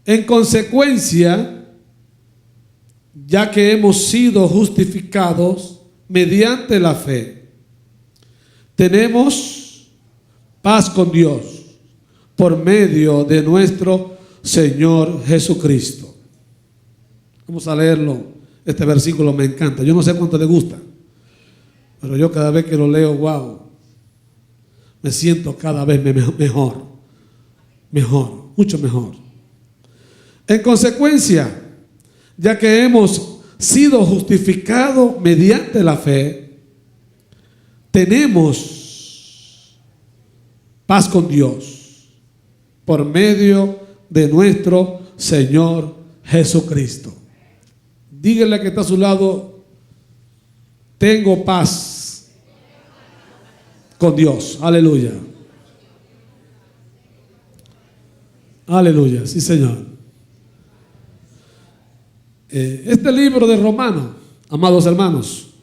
En consecuencia, ya que hemos sido justificados mediante la fe, tenemos paz con Dios por medio de nuestro Señor Jesucristo. Vamos a leerlo. Este versículo me encanta. Yo no sé cuánto le gusta, pero yo cada vez que lo leo, wow, me siento cada vez mejor, mucho mejor. En consecuencia, ya que hemos sido justificados mediante la fe, tenemos paz con Dios por medio de nuestro Señor Jesucristo. Dígale que está a su lado: tengo paz con Dios. Aleluya. Aleluya, sí, Señor. Este libro de Romanos, amados hermanos,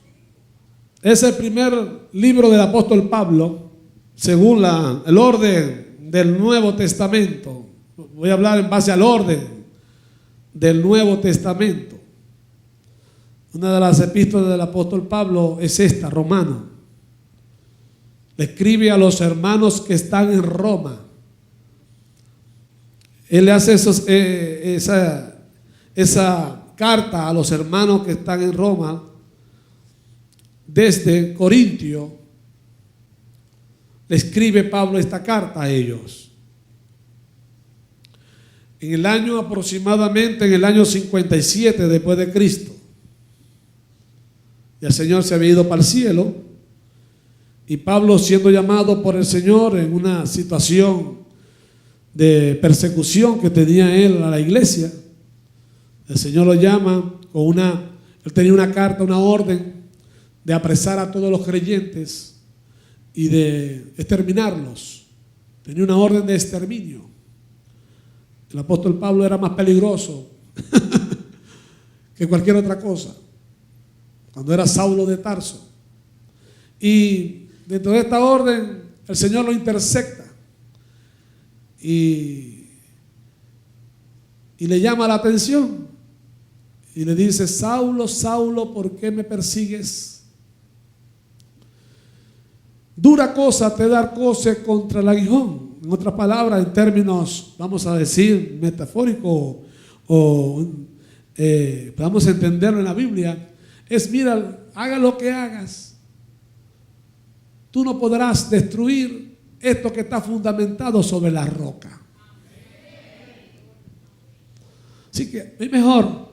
es el primer libro del apóstol Pablo según el orden del Nuevo Testamento. Voy a hablar en base al orden del Nuevo Testamento. Una de las epístolas del apóstol Pablo es esta, Romanos. Le escribe a los hermanos que están en Roma. Él le hace esa carta a los hermanos que están en Roma desde Corintio. Le escribe Pablo esta carta a ellos. En el año aproximadamente, en el año 57 después de Cristo. Y el Señor se había ido para el cielo. Y Pablo, siendo llamado por el Señor en una situación de persecución que tenía él a la iglesia, el Señor lo llama con él tenía una carta, una orden de apresar a todos los creyentes y de exterminarlos. Tenía una orden de exterminio. El apóstol Pablo era más peligroso que cualquier otra cosa cuando era Saulo de Tarso. Y dentro de esta orden el Señor lo intersecta y le llama la atención y le dice: Saulo, Saulo, ¿por qué me persigues? Dura cosa te dar coce contra el aguijón. En otras palabras, en términos, vamos a decir, metafóricos o podamos entenderlo en la Biblia, es: mira, haga lo que hagas, tú no podrás destruir esto que está fundamentado sobre la roca. Así que es mejor.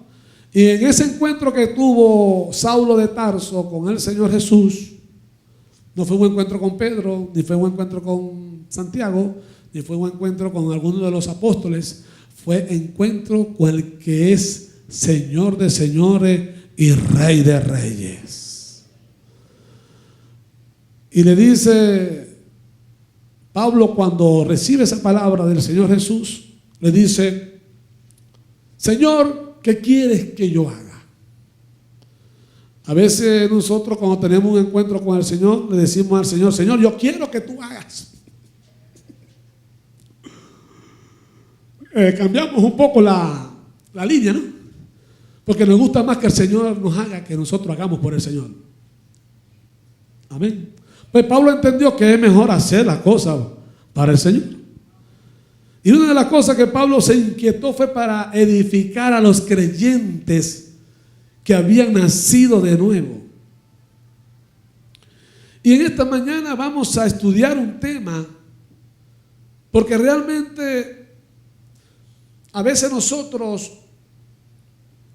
Y en ese encuentro que tuvo Saulo de Tarso con el Señor Jesús, no fue un encuentro con Pedro, ni fue un encuentro con Santiago, ni fue un encuentro con alguno de los apóstoles. Fue encuentro con el que es Señor de señores y Rey de reyes. Y le dice Pablo, cuando recibe esa palabra del Señor Jesús, le dice: Señor, ¿qué quieres que yo haga? A veces nosotros, cuando tenemos un encuentro con el Señor, le decimos al Señor: Señor, yo quiero que tú hagas. Cambiamos un poco la línea, ¿no? Porque nos gusta más que el Señor nos haga que nosotros hagamos por el Señor. Amén. Pues Pablo entendió que es mejor hacer las cosas para el Señor. Y una de las cosas que Pablo se inquietó fue para edificar a los creyentes que habían nacido de nuevo. Y en esta mañana vamos a estudiar un tema, porque realmente a veces nosotros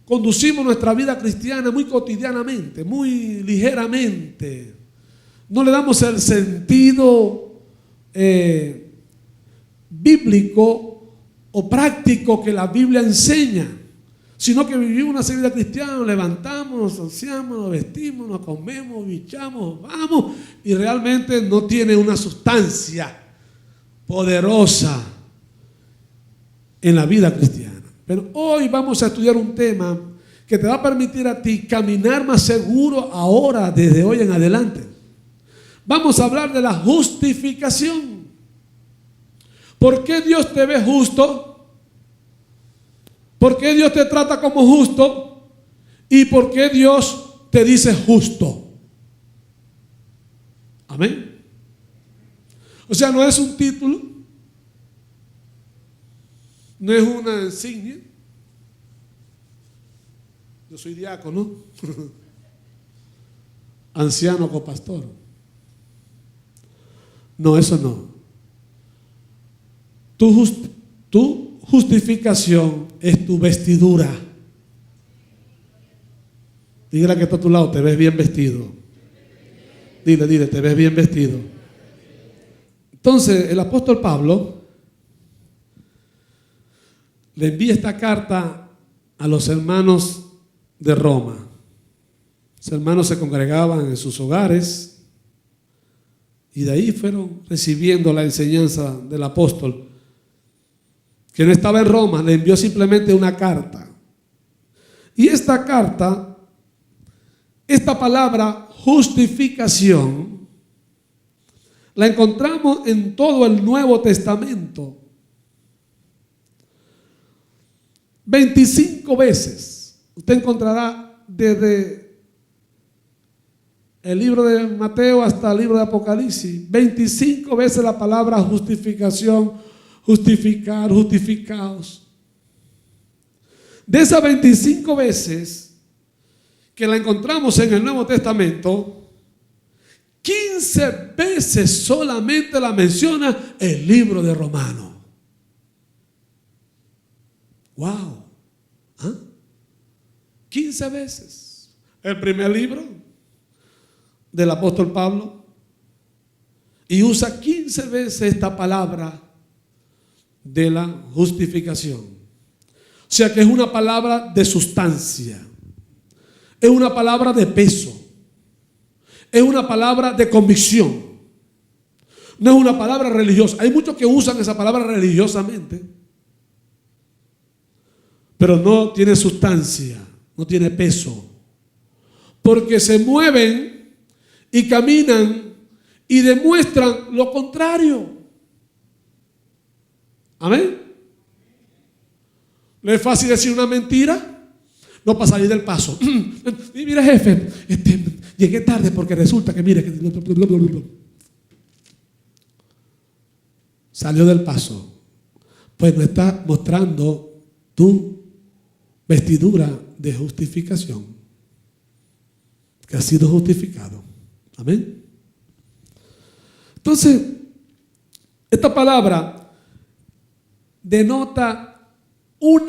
conducimos nuestra vida cristiana muy cotidianamente, muy ligeramente. No le damos el sentido bíblico o práctico que la Biblia enseña, sino que vivimos una vida cristiana, nos levantamos, nos asociamos, nos vestimos, nos comemos, bichamos, vamos, y realmente no tiene una sustancia poderosa en la vida cristiana. Pero hoy vamos a estudiar un tema que te va a permitir a ti caminar más seguro ahora, desde hoy en adelante. Vamos a hablar de la justificación. ¿Por qué Dios te ve justo? ¿Por qué Dios te trata como justo? ¿Y por qué Dios te dice justo? Amén. O sea, no es un título, no es una insignia. Yo soy diácono, anciano copastor. No, eso no. Tu justificación es tu vestidura. Dígale que está a tu lado, te ves bien vestido. Dile, te ves bien vestido. Entonces, el apóstol Pablo le envía esta carta a los hermanos de Roma. Los hermanos se congregaban en sus hogares y de ahí fueron recibiendo la enseñanza del apóstol, que no estaba en Roma. Le envió simplemente una carta. Y esta carta, esta palabra justificación, la encontramos en todo el Nuevo Testamento. 25 veces. Usted encontrará desde el libro de Mateo hasta el libro de Apocalipsis, 25 veces la palabra justificación, justificar, justificados. De esas 25 veces que la encontramos en el Nuevo Testamento, 15 veces solamente la menciona el libro de Romanos. ¡Wow! ¿Ah? 15 veces. El primer libro del apóstol Pablo, y usa 15 veces esta palabra de la justificación. O sea que es una palabra de sustancia, es una palabra de peso, es una palabra de convicción, no es una palabra religiosa. Hay muchos que usan esa palabra religiosamente, pero no tiene sustancia, no tiene peso, porque se mueven y caminan y demuestran lo contrario. Amén. ¿No es fácil decir una mentira? No, para salir del paso. Y mira, jefe, llegué tarde porque resulta que mire que salió del paso. Pues no está mostrando tu vestidura de justificación, que ha sido justificado. Amén. Entonces, esta palabra denota un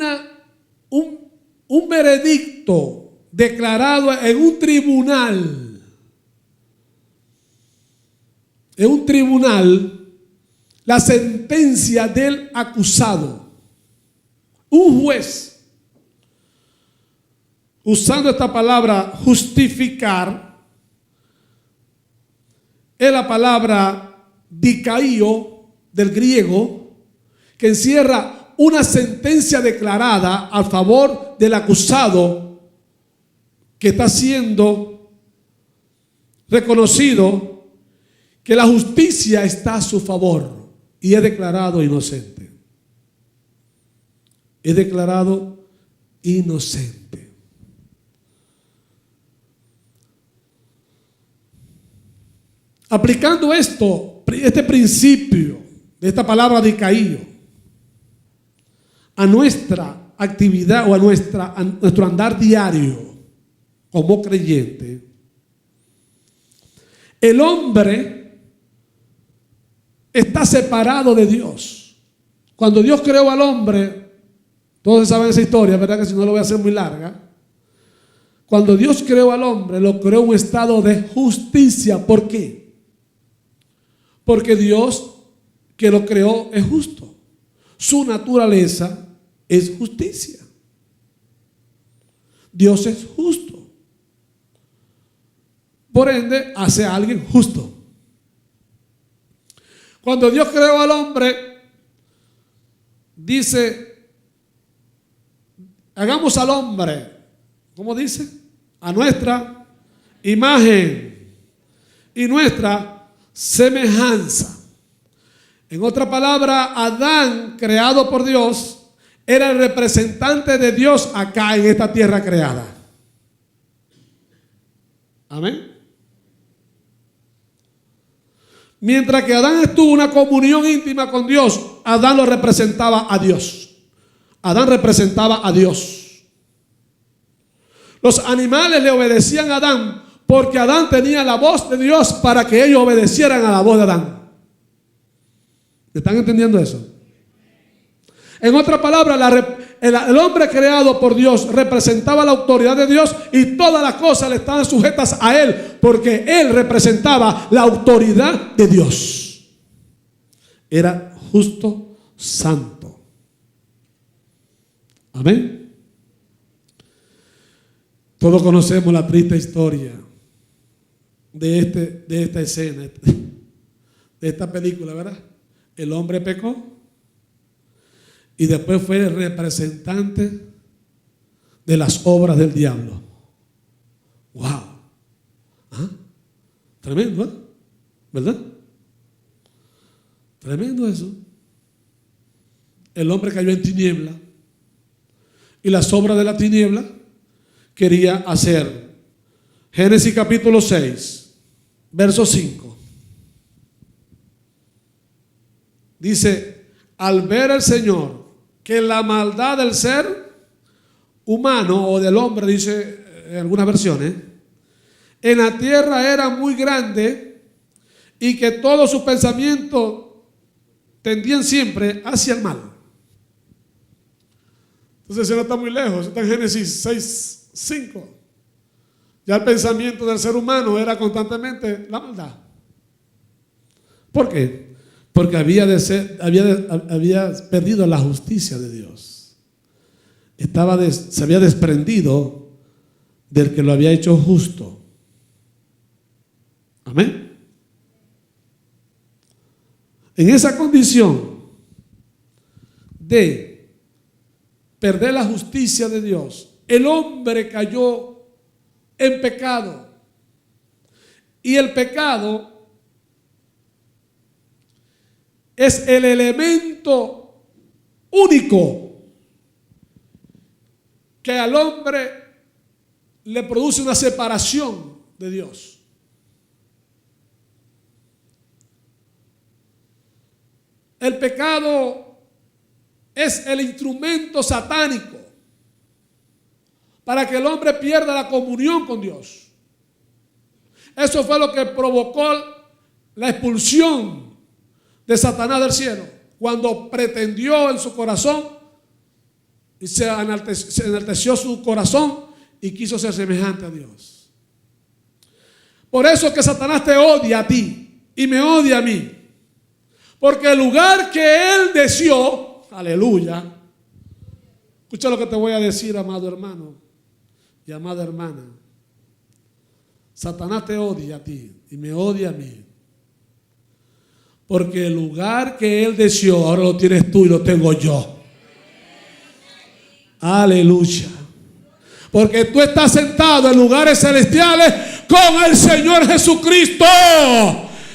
veredicto declarado en un tribunal. En un tribunal, la sentencia del acusado. Un juez, usando esta palabra justificar, es la palabra dikaio del griego, que encierra una sentencia declarada a favor del acusado, que está siendo reconocido que la justicia está a su favor y es declarado inocente. Es declarado inocente. Aplicando este principio de esta palabra de Caío a nuestra actividad o a nuestro andar diario como creyente, el hombre está separado de Dios. Cuando Dios creó al hombre, todos saben esa historia, ¿verdad? Que si no lo voy a hacer muy larga. Cuando Dios creó al hombre, lo creó en un estado de justicia. ¿Por qué? Porque Dios que lo creó es justo. Su naturaleza es justicia. Dios es justo. Por ende, hace a alguien justo. Cuando Dios creó al hombre, dice, hagamos al hombre, ¿cómo dice? A nuestra imagen y nuestra semejanza. En otra palabra, Adán, creado por Dios, era el representante de Dios acá en esta tierra creada. Amén. Mientras que Adán estuvo en una comunión íntima con Dios, Adán lo representaba a Dios. Adán representaba a Dios. Los animales le obedecían a Adán porque Adán tenía la voz de Dios para que ellos obedecieran a la voz de Adán. ¿Me están entendiendo eso? En otras palabras, el hombre creado por Dios representaba la autoridad de Dios y todas las cosas le estaban sujetas a él porque él representaba la autoridad de Dios. Era justo, santo. Amén. Todos conocemos la triste historia de esta escena, de esta película, ¿verdad? El hombre pecó y después fue el representante de las obras del diablo. ¡Wow! ¿Ah? Tremendo, ¿eh? ¿Verdad? Tremendo eso. El hombre cayó en tiniebla y las obras de la tiniebla quería hacer. Génesis capítulo 6, verso 5. Dice: al ver el Señor que la maldad del ser humano o del hombre, dice en algunas versiones, en la tierra era muy grande y que todos sus pensamientos tendían siempre hacia el mal. Entonces eso no está muy lejos, está en Génesis 6, 5. Ya el pensamiento del ser humano era constantemente la maldad. ¿Por qué? Porque había perdido la justicia de Dios. Se había desprendido del que lo había hecho justo. Amén. En esa condición de perder la justicia de Dios, el hombre cayó en pecado. Y el pecado es el elemento único que al hombre le produce una separación de Dios. El pecado es el instrumento satánico para que el hombre pierda la comunión con Dios. Eso fue lo que provocó la expulsión de Satanás del cielo, cuando pretendió en su corazón y se enalteció su corazón y quiso ser semejante a Dios. Por eso es que Satanás te odia a ti y me odia a mí, porque el lugar que él deseó, aleluya, escucha lo que te voy a decir, amado hermano y amada hermana. Satanás te odia a ti y me odia a mí, porque el lugar que él deseó, ahora lo tienes tú y lo tengo yo. Aleluya. Porque tú estás sentado en lugares celestiales con el Señor Jesucristo.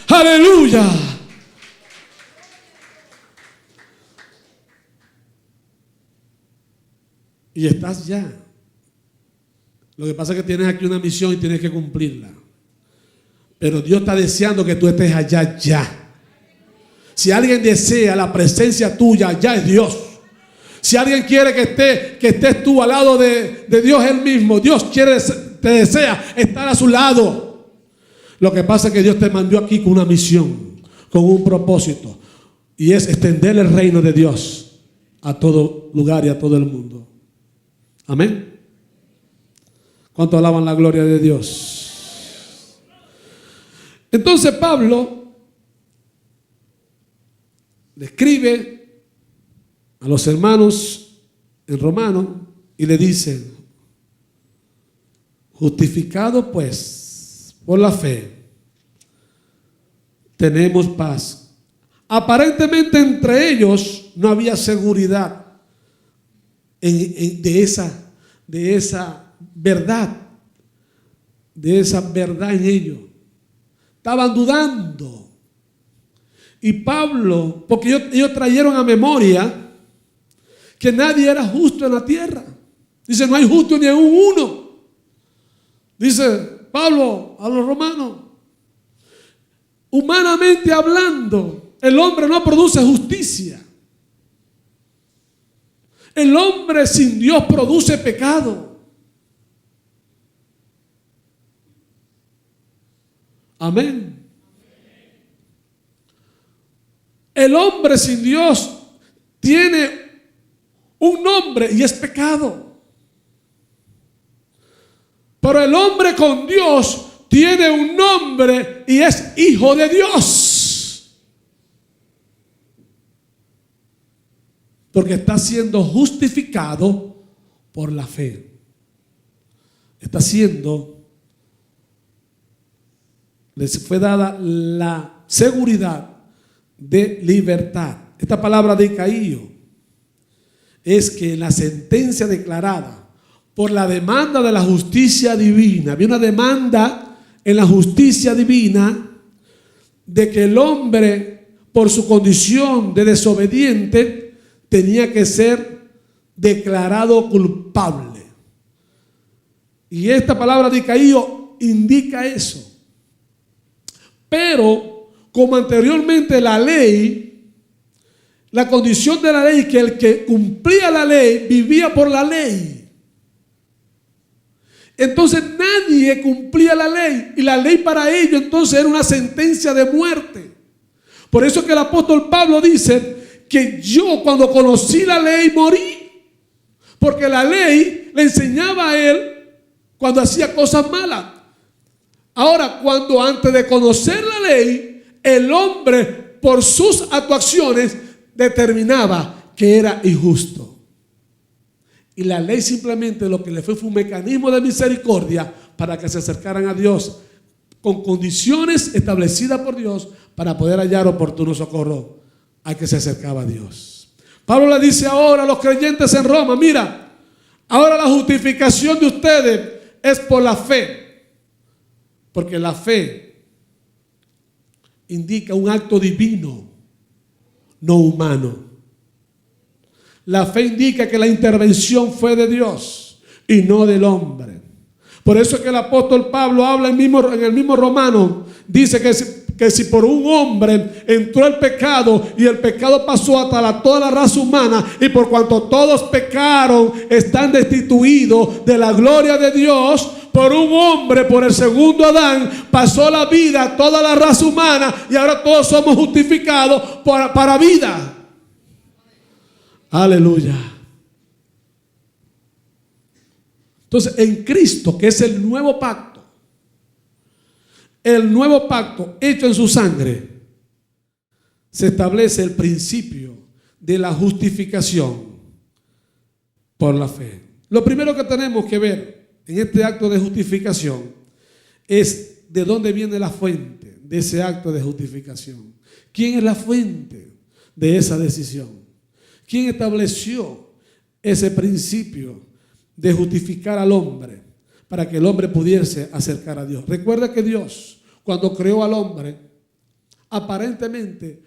Aleluya. Y estás ya. Lo que pasa es que tienes aquí una misión y tienes que cumplirla. Pero Dios está deseando que tú estés allá ya. Si alguien desea la presencia tuya, ya es Dios. Si alguien quiere que estés tú al lado de Dios él mismo, Dios te desea estar a su lado. Lo que pasa es que Dios te mandó aquí con una misión, con un propósito, y es extender el reino de Dios a todo lugar y a todo el mundo. Amén. ¿Cuánto alaban la gloria de Dios? Entonces Pablo le escribe a los hermanos en Romano y le dice: justificado pues por la fe, tenemos paz. Aparentemente entre ellos no había seguridad de esa verdad, en ellos. Estaban dudando. Y Pablo, porque ellos trajeron a memoria que nadie era justo en la tierra. Dice, no hay justo ni aún uno. Dice Pablo a los romanos, humanamente hablando, el hombre no produce justicia. El hombre sin Dios produce pecado. Amén. El hombre sin Dios tiene un nombre y es pecado. Pero el hombre con Dios tiene un nombre y es hijo de Dios. Porque está siendo justificado por la fe. Les fue dada la seguridad de libertad. Esta palabra de Icaío es que la sentencia declarada por la demanda de la justicia divina, había una demanda en la justicia divina de que el hombre, por su condición de desobediente, tenía que ser declarado culpable. Y esta palabra de Icaío indica eso. Pero como anteriormente la ley, la condición de la ley, que el que cumplía la ley vivía por la ley. Entonces nadie cumplía la ley, y la ley para ellos entonces era una sentencia de muerte. Por eso que el apóstol Pablo dice que yo, cuando conocí la ley, morí, porque la ley le enseñaba a él cuando hacía cosas malas. Ahora, cuando antes de conocer la ley, el hombre por sus actuaciones determinaba que era injusto. Y la ley simplemente lo que le fue un mecanismo de misericordia para que se acercaran a Dios con condiciones establecidas por Dios para poder hallar oportuno socorro al que se acercaba a Dios. Pablo le dice ahora a los creyentes en Roma, mira, ahora la justificación de ustedes es por la fe. Porque la fe indica un acto divino, no humano. La fe indica que la intervención fue de Dios y no del hombre. Por eso es que el apóstol Pablo habla en el mismo Romano, dice que si por un hombre entró el pecado y el pecado pasó hasta toda la raza humana, y por cuanto todos pecaron, están destituidos de la gloria de Dios. Por un hombre, por el segundo Adán, pasó la vida a toda la raza humana, y ahora todos somos justificados para vida. Aleluya. Entonces, en Cristo, que es el nuevo pacto hecho en su sangre, se establece el principio de la justificación por la fe. Lo primero que tenemos que ver en este acto de justificación es de dónde viene la fuente de ese acto de justificación. ¿Quién es la fuente de esa decisión? ¿Quién estableció ese principio de justificar al hombre para que el hombre pudiese acercar a Dios? Recuerda que Dios, cuando creó al hombre, aparentemente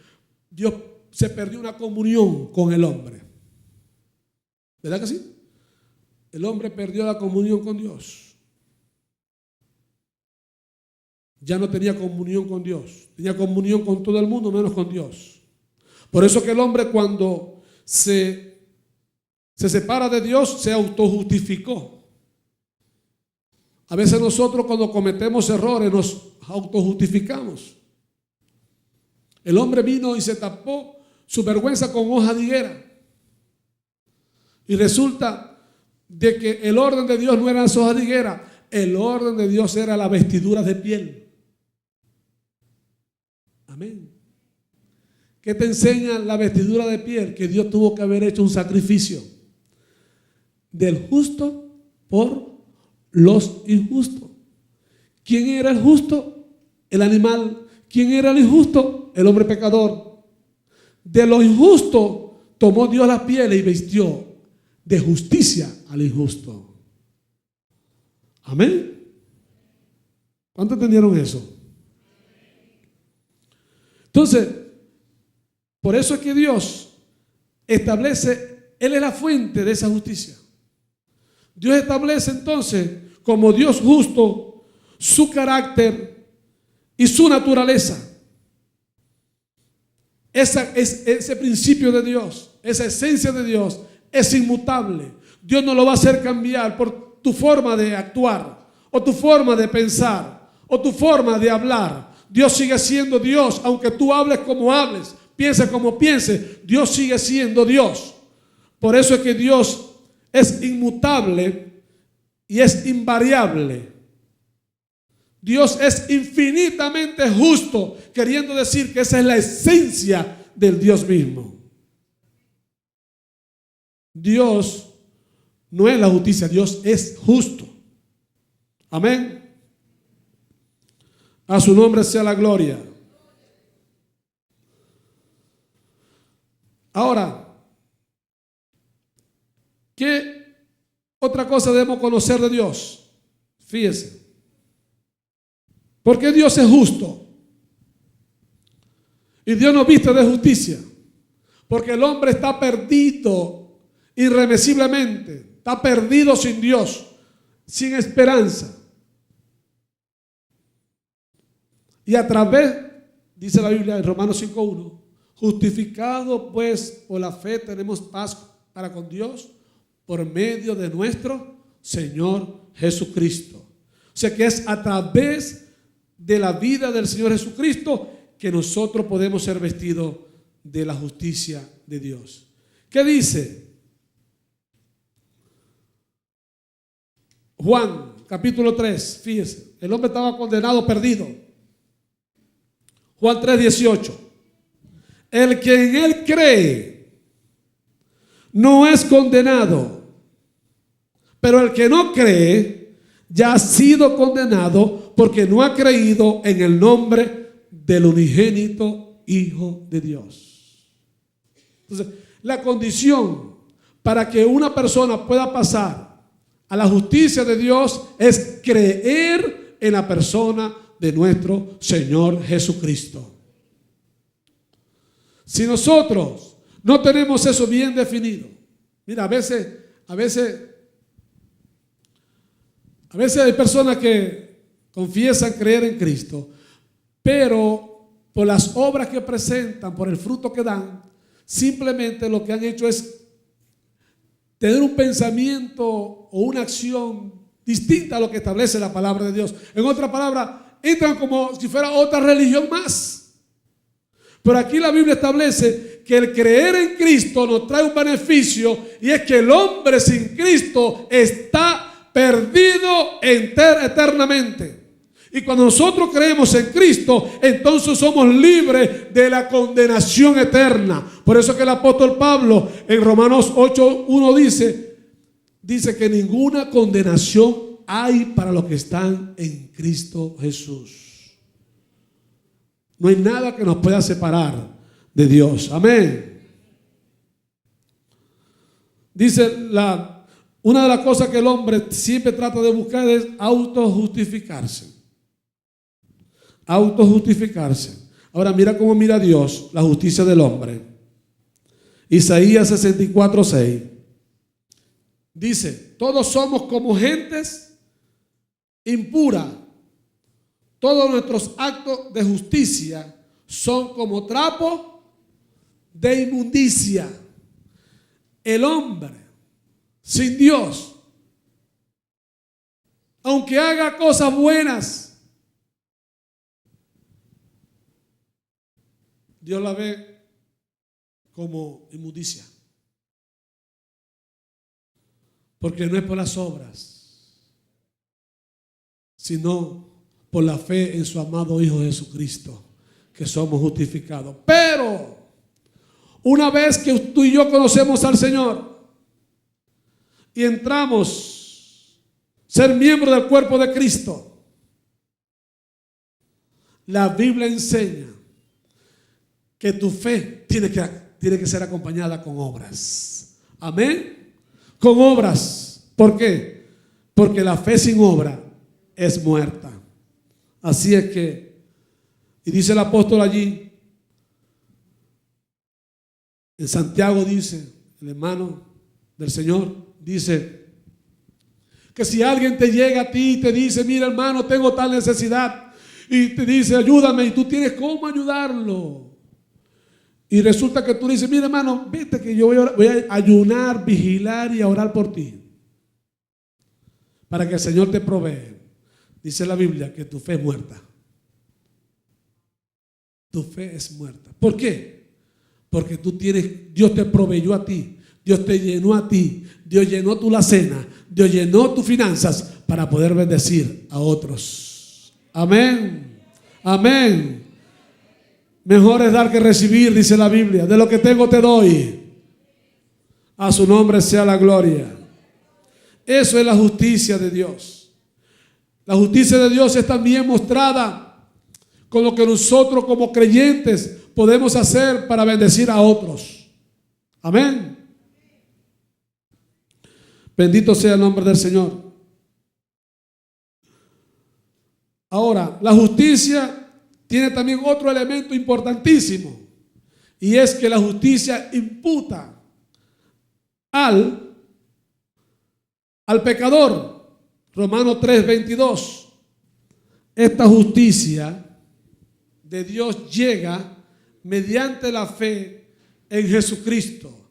Dios se perdió una comunión con el hombre. ¿Verdad que sí? El hombre perdió la comunión con Dios. Ya no tenía comunión con Dios. Tenía comunión con todo el mundo menos con Dios. Por eso que el hombre, cuando se separa de Dios, se autojustificó. A veces nosotros, cuando cometemos errores, nos autojustificamos. El hombre vino y se tapó su vergüenza con hoja de higuera. Y resulta de que el orden de Dios no eran las hojas de higuera, el orden de Dios era las vestiduras de piel. Amén. ¿Qué te enseña la vestidura de piel? Que Dios tuvo que haber hecho un sacrificio del justo por los injustos. ¿Quién era el justo? El animal. ¿Quién era el injusto? El hombre pecador. De los injustos tomó Dios las pieles y vistió de justicia al injusto. Amén. ¿Cuántos entendieron eso? Entonces, por eso es que Dios establece Él es la fuente de esa justicia. Dios establece entonces, como Dios justo, su carácter y su naturaleza. Ese principio de Dios, esa esencia de Dios es inmutable. Dios no lo va a hacer cambiar por tu forma de actuar, o tu forma de pensar, o tu forma de hablar. Dios sigue siendo Dios, aunque tú hables como hables, pienses como pienses, Dios sigue siendo Dios. Por eso es que Dios es inmutable y es invariable. Dios es infinitamente justo, queriendo decir que esa es la esencia del Dios mismo. Dios no es la justicia, Dios es justo. Amén. A su nombre sea la gloria. Ahora, ¿qué otra cosa debemos conocer de Dios? Fíjese. Porque Dios es justo. Y Dios nos viste de justicia. Porque el hombre está perdido irremisiblemente. Está perdido sin Dios, sin esperanza. Y a través, dice la Biblia en Romanos 5:1, justificado pues por la fe tenemos paz para con Dios por medio de nuestro Señor Jesucristo. O sea que es a través de la vida del Señor Jesucristo que nosotros podemos ser vestidos de la justicia de Dios. ¿Qué dice? Juan, capítulo 3, fíjese, el hombre estaba condenado, perdido. Juan 3:18. El que en él cree no es condenado, pero el que no cree ya ha sido condenado porque no ha creído en el nombre del unigénito Hijo de Dios. Entonces, la condición para que una persona pueda pasar a la justicia de Dios es creer en la persona de nuestro Señor Jesucristo. Si nosotros no tenemos eso bien definido, mira, a veces hay personas que confiesan creer en Cristo, pero por las obras que presentan, por el fruto que dan, simplemente lo que han hecho es tener un pensamiento o una acción distinta a lo que establece la palabra de Dios. En otra palabra, entran como si fuera otra religión más. Pero aquí la Biblia establece que el creer en Cristo nos trae un beneficio, y es que el hombre sin Cristo está perdido eternamente. Y cuando nosotros creemos en Cristo, entonces somos libres de la condenación eterna. Por eso que el apóstol Pablo en Romanos 8:1 dice que ninguna condenación hay para los que están en Cristo Jesús. No hay nada que nos pueda separar de Dios. Amén. Dice una de las cosas que el hombre siempre trata de buscar es autojustificarse. Autojustificarse. Ahora mira cómo mira Dios la justicia del hombre. Isaías 64:6 dice: todos somos como gentes impura, todos nuestros actos de justicia son como trapo de inmundicia. El hombre sin Dios, aunque haga cosas buenas, Dios la ve como inmundicia, porque no es por las obras, sino por la fe en su amado Hijo Jesucristo, que somos justificados. Pero una vez que tú y yo conocemos al Señor y entramos a ser miembros del cuerpo de Cristo, la Biblia enseña que tu fe tiene que ser acompañada con obras. Amén. Con obras. ¿Por qué? Porque la fe sin obra es muerta. Así es que, y dice el apóstol allí, en Santiago dice, el hermano del Señor, dice que si alguien te llega a ti y te dice, mira hermano, tengo tal necesidad, y te dice, ayúdame, y tú tienes cómo ayudarlo, y resulta que tú dices, mira hermano, vete que yo voy a ayunar, vigilar y a orar por ti, para que el Señor te provee. Dice la Biblia que tu fe es muerta. Tu fe es muerta. ¿Por qué? Porque Dios te proveyó a ti, Dios te llenó a ti, Dios llenó tu alacena, Dios llenó tus finanzas para poder bendecir a otros. Amén. Amén. Mejor es dar que recibir, dice la Biblia. De lo que tengo te doy. A su nombre sea la gloria. Eso es la justicia de Dios. La justicia de Dios es también mostrada con lo que nosotros como creyentes podemos hacer para bendecir a otros. Amén. Bendito sea el nombre del Señor. Ahora, la justicia tiene también otro elemento importantísimo, y es que la justicia imputa al pecador. Romanos 3:22. Esta justicia de Dios llega mediante la fe en Jesucristo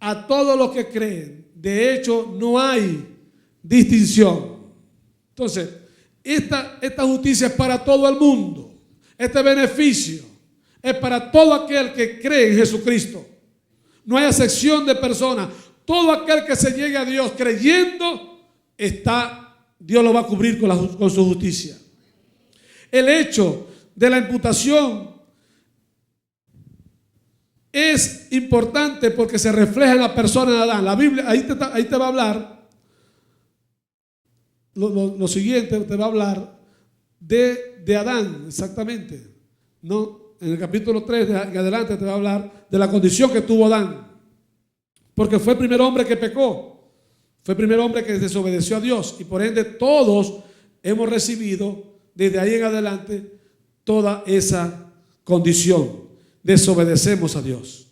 a todos los que creen. De hecho, no hay distinción. Entonces, esta justicia es para todo el mundo. Este beneficio es para todo aquel que cree en Jesucristo. No hay excepción de personas. Todo aquel que se llegue a Dios creyendo, Dios lo va a cubrir con su justicia. El hecho de la imputación es importante porque se refleja en la persona de Adán. La Biblia, ahí te va a hablar, lo siguiente te va a hablar de Adán, exactamente. No, en el capítulo 3 de adelante te va a hablar de la condición que tuvo Adán. Porque fue el primer hombre que pecó. Fue el primer hombre que desobedeció a Dios. Y por ende todos hemos recibido desde ahí en adelante toda esa condición. Desobedecemos a Dios.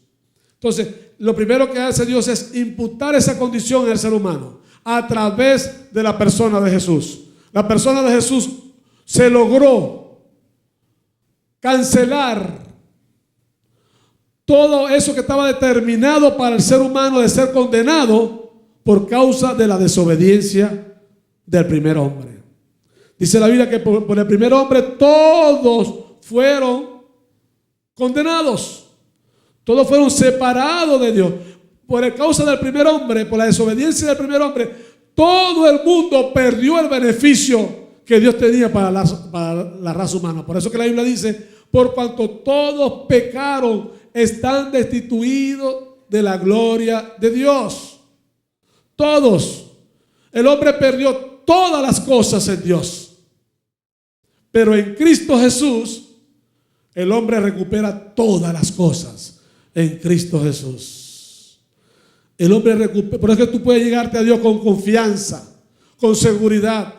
Entonces, lo primero que hace Dios es imputar esa condición al ser humano a través de la persona de Jesús. La persona de Jesús se logró cancelar todo eso que estaba determinado para el ser humano de ser condenado por causa de la desobediencia del primer hombre. Dice la Biblia que por el primer hombre todos fueron condenados. Todos fueron separados de Dios. Por causa del primer hombre, por la desobediencia del primer hombre, todo el mundo perdió el beneficio que Dios tenía para la raza humana. Por eso que la Biblia dice, por cuanto todos pecaron, están destituidos de la gloria de Dios. Todos. El hombre perdió todas las cosas en Dios. Pero en Cristo Jesús, el hombre recupera todas las cosas en Cristo Jesús. El hombre recupera. Por eso que tú puedes llegarte a Dios con confianza, con seguridad.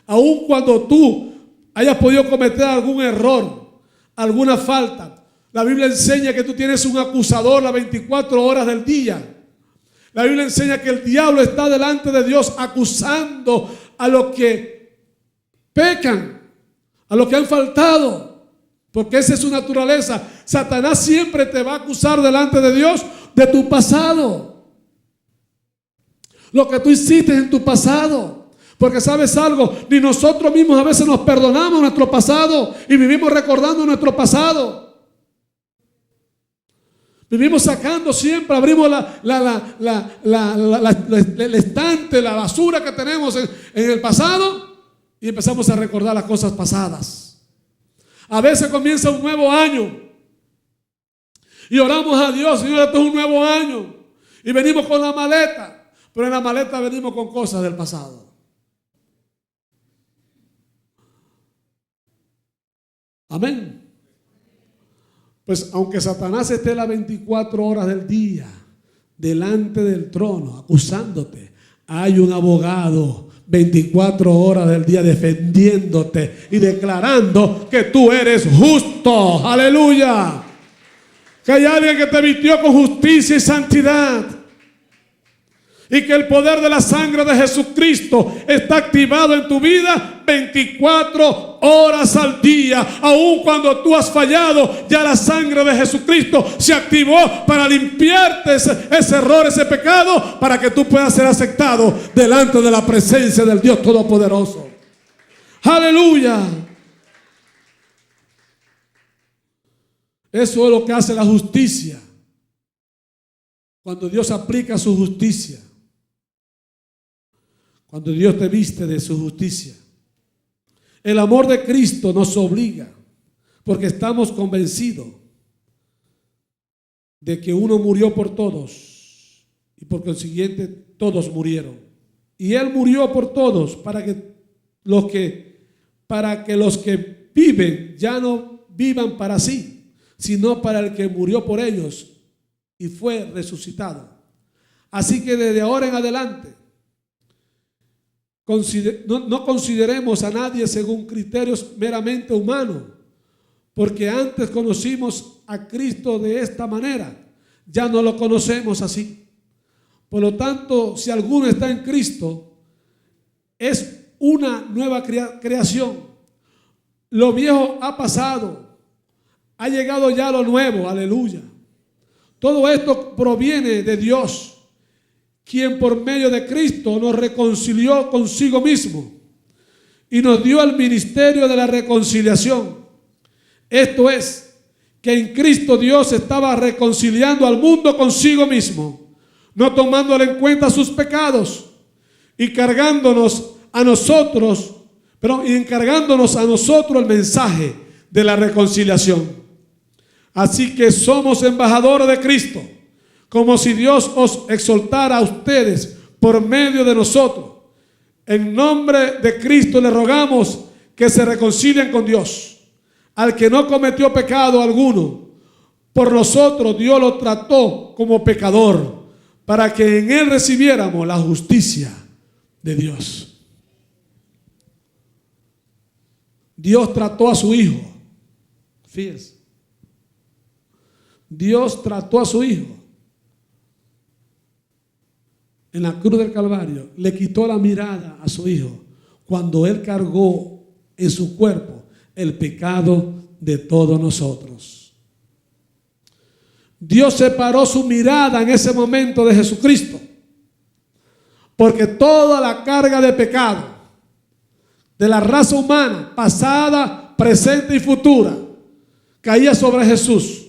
Aun cuando tú hayas podido cometer algún error, alguna falta. La Biblia enseña que tú tienes un acusador las 24 horas del día. La Biblia enseña que el diablo está delante de Dios acusando a los que pecan, a los que han faltado, porque esa es su naturaleza. Satanás siempre te va a acusar delante de Dios de tu pasado, lo que tú hiciste en tu pasado. Porque sabes algo, ni nosotros mismos a veces nos perdonamos nuestro pasado y vivimos recordando nuestro pasado. Vivimos sacando siempre, abrimos el estante, la basura que tenemos en el pasado y empezamos a recordar las cosas pasadas. A veces comienza un nuevo año y oramos a Dios, Señor, esto es un nuevo año. Y venimos con la maleta, pero en la maleta venimos con cosas del pasado. Amén. Pues aunque Satanás esté las 24 horas del día delante del trono acusándote, hay un abogado 24 horas del día defendiéndote y declarando que tú eres justo. Aleluya. Que hay alguien que te vistió con justicia y santidad. y que el poder de la sangre de Jesucristo está activado en tu vida 24 horas al día. Aun cuando tú has fallado, ya la sangre de Jesucristo se activó para limpiarte ese error, ese pecado, para que tú puedas ser aceptado delante de la presencia del Dios Todopoderoso. Aleluya. Eso es lo que hace la justicia. Cuando Dios aplica su justicia, cuando Dios te viste de su justicia. El amor de Cristo nos obliga, porque estamos convencidos de que uno murió por todos y por consiguiente todos murieron. Y Él murió por todos para que los que viven ya no vivan para sí, sino para el que murió por ellos y fue resucitado. Así que desde ahora en adelante, no consideremos a nadie según criterios meramente humanos, porque antes conocimos a Cristo de esta manera, ya no lo conocemos así. Por lo tanto, si alguno está en Cristo, es una nueva creación. Lo viejo ha pasado, ha llegado ya lo nuevo, aleluya. Todo esto proviene de Dios, quien por medio de Cristo nos reconcilió consigo mismo y nos dio el ministerio de la reconciliación. Esto es, que en Cristo Dios estaba reconciliando al mundo consigo mismo, no tomándole en cuenta sus pecados y encargándonos a nosotros el mensaje de la reconciliación. Así que somos embajadores de Cristo, como si Dios os exaltara a ustedes por medio de nosotros. En nombre de Cristo le rogamos que se reconcilien con Dios. Al que no cometió pecado alguno, por nosotros Dios lo trató como pecador, para que en él recibiéramos la justicia de Dios. Dios trató a su Hijo. Fíjense. Dios trató a su Hijo. En la cruz del Calvario le quitó la mirada a su Hijo cuando Él cargó en su cuerpo el pecado de todos nosotros. Dios separó su mirada en ese momento de Jesucristo, porque toda la carga de pecado de la raza humana, pasada, presente y futura, caía sobre Jesús.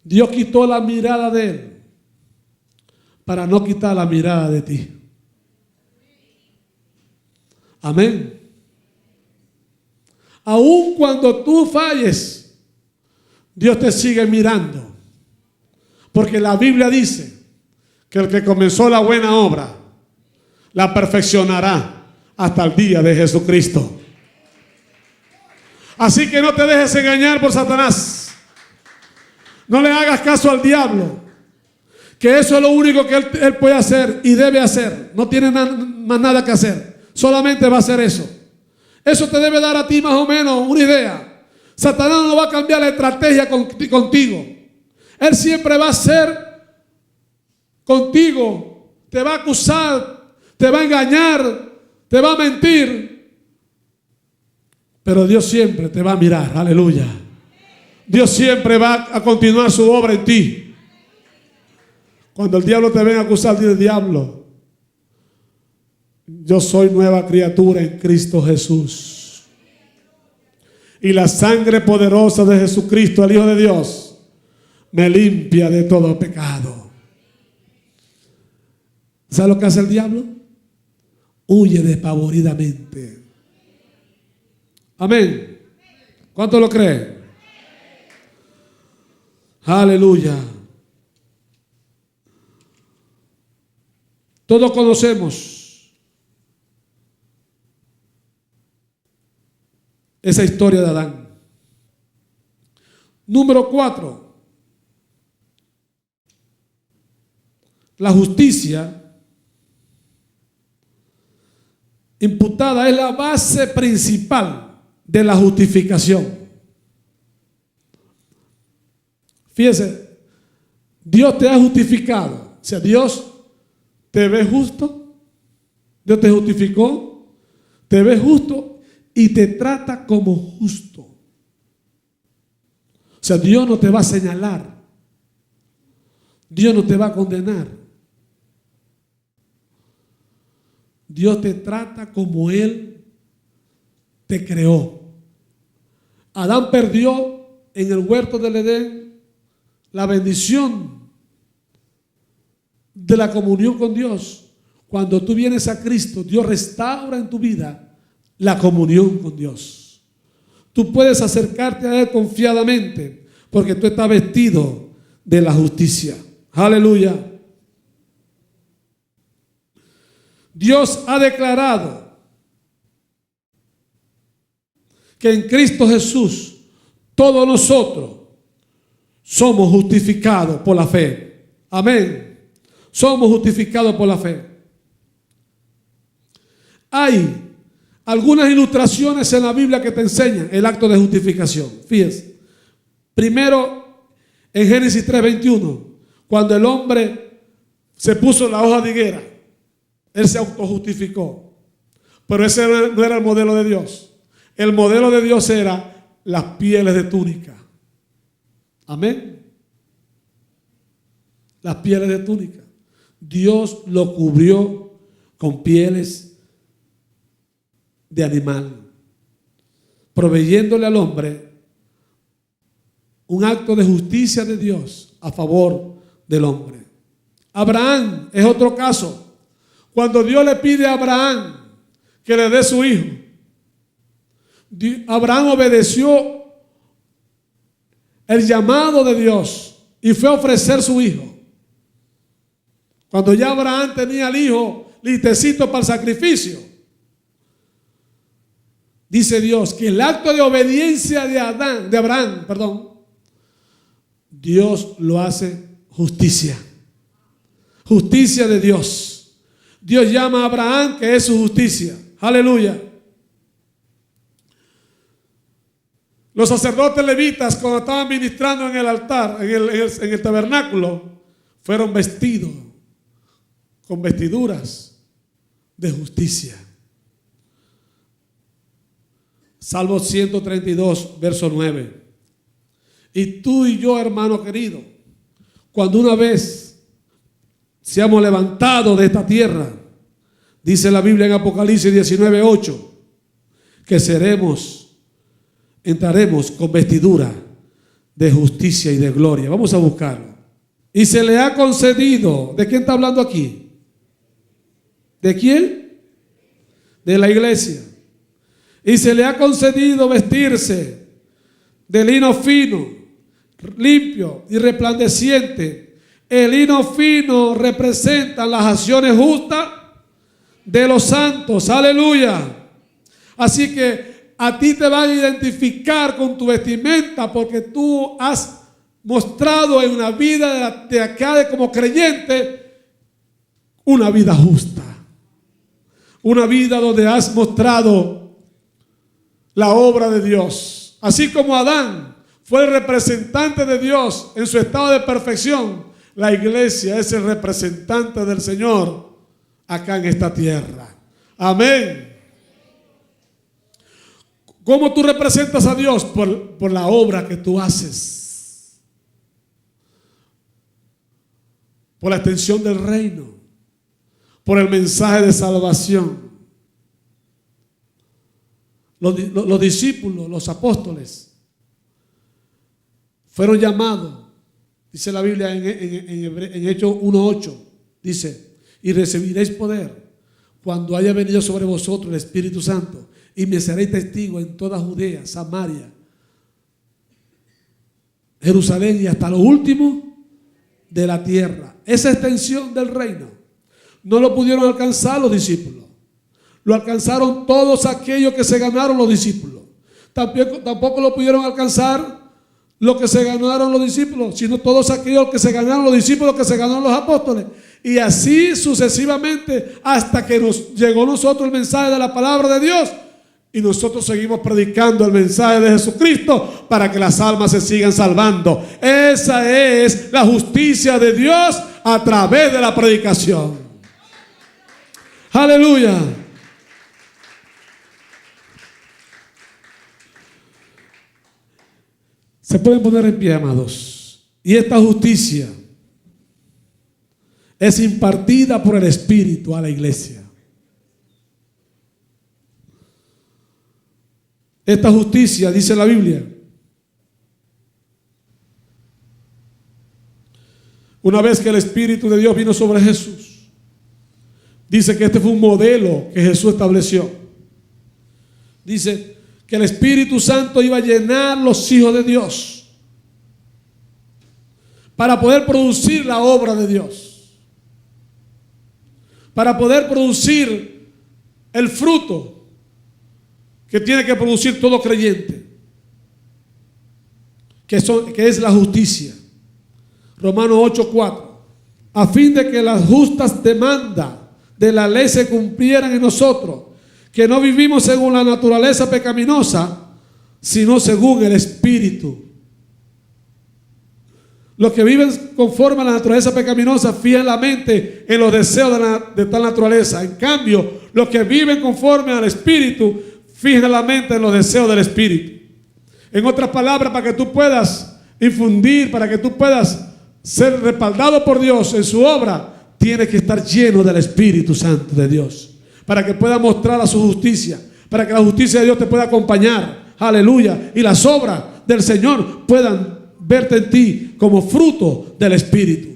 Dios quitó la mirada de Él para no quitar la mirada de ti. Amén. Aun cuando tú falles, Dios te sigue mirando, porque la Biblia dice que el que comenzó la buena obra la perfeccionará hasta el día de Jesucristo. Así que no te dejes engañar por Satanás. No le hagas caso al diablo, que eso es lo único que él puede hacer y debe hacer. No tiene más nada que hacer, solamente va a hacer eso. Eso te debe dar a ti más o menos una idea. Satanás no va a cambiar la estrategia contigo. Él siempre va a ser contigo, te va a acusar, te va a engañar, te va a mentir, pero Dios siempre te va a mirar. Aleluya. Dios siempre va a continuar su obra en ti. Cuando el diablo te venga a acusar, dile: diablo, yo soy nueva criatura en Cristo Jesús, y la sangre poderosa de Jesucristo, el Hijo de Dios, me limpia de todo pecado. ¿Sabe lo que hace el diablo? Huye despavoridamente. Amén. ¿Cuánto lo cree? Aleluya. Todos conocemos esa historia de Adán. Número 4. La justicia imputada es la base principal de la justificación. Fíjese, Dios te ha justificado O sea, Dios te ve justo, Dios te justificó, te ve justo y te trata como justo. O sea, Dios no te va a señalar, Dios no te va a condenar. Dios te trata como Él te creó. Adán perdió en el huerto del Edén la bendición de la comunión con Dios. Cuando tú vienes a Cristo, Dios restaura en tu vida la comunión con Dios. Tú puedes acercarte a Él confiadamente porque tú estás vestido de la justicia. Aleluya. Dios ha declarado que en Cristo Jesús todos nosotros somos justificados por la fe. Amén. Somos justificados por la fe. Hay algunas ilustraciones en la Biblia que te enseñan el acto de justificación. Fíjense. Primero, en Génesis 3:21, cuando el hombre se puso la hoja de higuera, él se autojustificó. Pero ese no era el modelo de Dios. El modelo de Dios era las pieles de túnica. Amén. Las pieles de túnica. Dios lo cubrió con pieles de animal, proveyéndole al hombre un acto de justicia de Dios a favor del hombre. Abraham es otro caso. Cuando Dios le pide a Abraham que le dé su hijo, Abraham obedeció el llamado de Dios y fue a ofrecer su hijo. Cuando ya Abraham tenía al hijo listecito para el sacrificio, dice Dios que el acto de obediencia de Abraham, Dios lo hace justicia. Justicia de Dios. Dios llama a Abraham que es su justicia. Aleluya. Los sacerdotes levitas, cuando estaban ministrando en el altar, en el tabernáculo, fueron vestidos con vestiduras de justicia. Salmo 132, verso 9. Y tú y yo, hermano querido, cuando una vez seamos levantados de esta tierra, dice la Biblia en Apocalipsis 19:8, que entraremos con vestidura de justicia y de gloria. Vamos a buscarlo. Y se le ha concedido, ¿de quién está hablando aquí? ¿De quién? De la iglesia. Y se le ha concedido vestirse de lino fino, limpio y resplandeciente. El lino fino representa las acciones justas de los santos. Aleluya. Así que a ti te van a identificar con tu vestimenta porque tú has mostrado en una vida de acá como creyente una vida justa. Una vida donde has mostrado la obra de Dios. Así como Adán fue el representante de Dios en su estado de perfección, la iglesia es el representante del Señor acá en esta tierra. Amén. ¿Cómo tú representas a Dios? Por la obra que tú haces. Por la extensión del reino. Por el mensaje de salvación. Los discípulos, los apóstoles, fueron llamados. Dice la Biblia en Hechos 1:8, dice, y recibiréis poder cuando haya venido sobre vosotros el Espíritu Santo, y me seréis testigos en toda Judea, Samaria, Jerusalén y hasta lo último de la tierra. Esa extensión del reino no lo pudieron alcanzar los discípulos. Lo alcanzaron todos aquellos que se ganaron los discípulos. Tampoco lo pudieron alcanzar lo que se ganaron los discípulos, sino todos aquellos que se ganaron los discípulos, que se ganaron los apóstoles. Y así sucesivamente hasta que nos llegó a nosotros el mensaje de la palabra de Dios. Y nosotros seguimos predicando el mensaje de Jesucristo para que las almas se sigan salvando. Esa es la justicia de Dios a través de la predicación. Aleluya. Se pueden poner en pie, amados. Y esta justicia es impartida por el Espíritu a la iglesia. Esta justicia, dice la Biblia, una vez que el Espíritu de Dios vino sobre Jesús, dice que este fue un modelo que Jesús estableció. Dice que el Espíritu Santo iba a llenar los hijos de Dios para poder producir la obra de Dios, para poder producir el fruto que tiene que producir todo creyente, que es la justicia. Romanos 8:4, a fin de que las justas demandas de la ley se cumplieran en nosotros, que no vivimos según la naturaleza pecaminosa, sino según el Espíritu. Los que viven conforme a la naturaleza pecaminosa fijan la mente en los deseos de tal naturaleza. En cambio, los que viven conforme al Espíritu fijan la mente en los deseos del Espíritu. En otras palabras, para que tú puedas infundir, para que tú puedas ser respaldado por Dios en su obra, tienes que estar lleno del Espíritu Santo de Dios, para que pueda mostrar a su justicia, para que la justicia de Dios te pueda acompañar, aleluya, y las obras del Señor puedan verte en ti como fruto del Espíritu.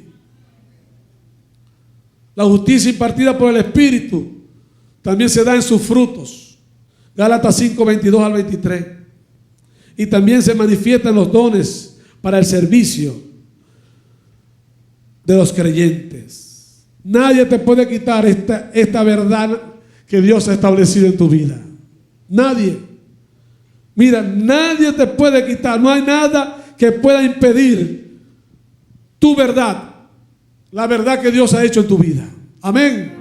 La justicia impartida por el Espíritu también se da en sus frutos. Gálatas 5:22 al 23. Y también se manifiestan los dones para el servicio de los creyentes. Nadie te puede quitar esta verdad que Dios ha establecido en tu vida. Nadie. Mira, nadie te puede quitar. No hay nada que pueda impedir tu verdad, la verdad que Dios ha hecho en tu vida. Amén.